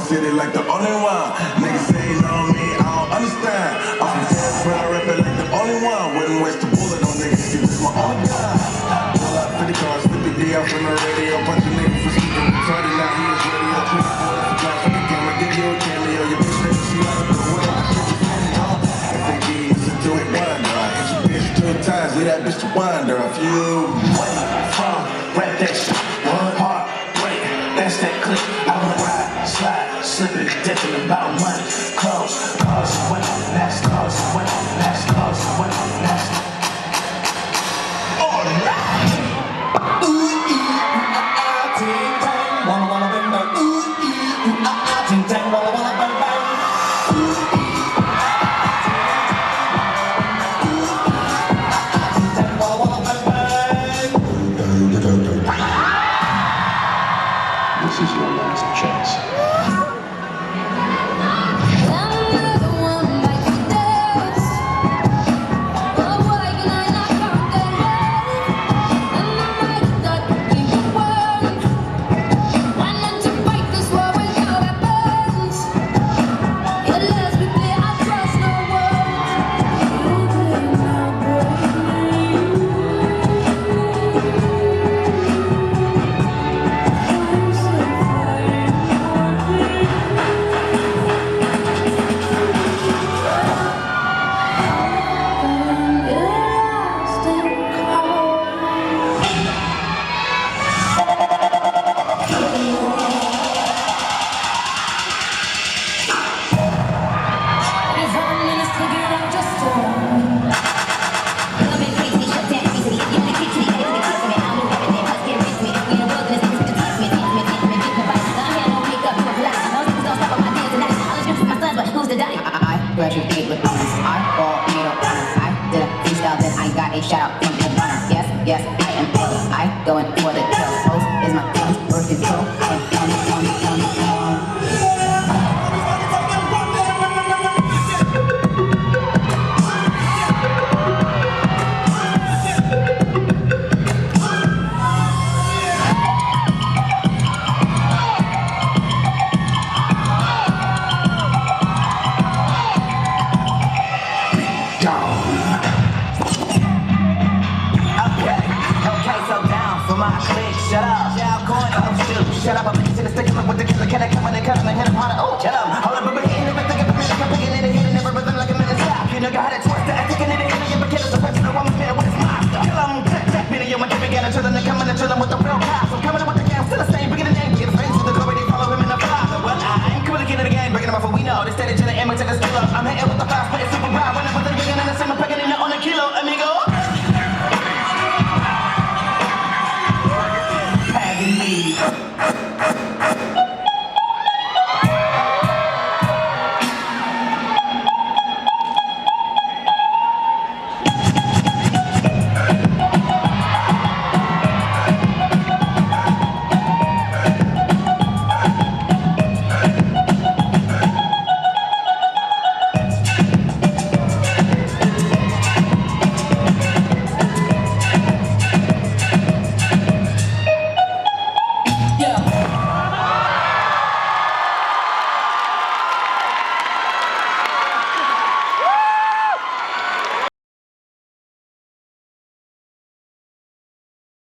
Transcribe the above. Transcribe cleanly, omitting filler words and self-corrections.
City like the only one. Niggas say know me, I don't understand. I'm from San Fran, I rap it like the only one. Wouldn't waste a bullet on niggas, see this my only gun. Pull out 50 cars, 50 D out from the radio. Bunch of niggas for speaking retarded, now he is radio. Push for the glass for the camera, give you a cameo. Your bitch never see out of the way. I shit is funny, huh? FAD, listen to it wonder. I hit your bitch 2 times, leave that bitch to wonder. If you wait, rap that shit, one heart, break, that's that clip. I wanna ride, slide. Slipping, dipping about money, clothes, cars, women, that's cars, women, that's cars, women, that's. All right. Ooh, ting tang, wanna bang bang. Ooh, ting tang, wanna bang bang. Ooh, ting tang, wanna bang bang. This is your last chance. Graduate with honors. I did a freestyle, then I got a shout out from the runner. Yes, I am ill. I going for the kill. Host is my tongue, birth control. I am on. Shut up, shut up, I'm to the stick with the killer, can I come in and cut and hit him harder? Oh, shut up, hold up, but in the back, I'm picking it again and never rhythm like a minute stop. You know, got it twisted, I'm taking it in, and you're killing the person who I'm here with his monster. Kill him, check, video, I'm giving it to them, they're coming and chilling with the real cops. I'm coming in with the gang, still the same, bringing the name, bringing the face with the glory, they follow him in the fly. Well, I'm coming again and again, breaking them off what we know, they steady trying to imitate the skill up. I'm hitting with the fast, but it's super wild, whenever they're bringing in the same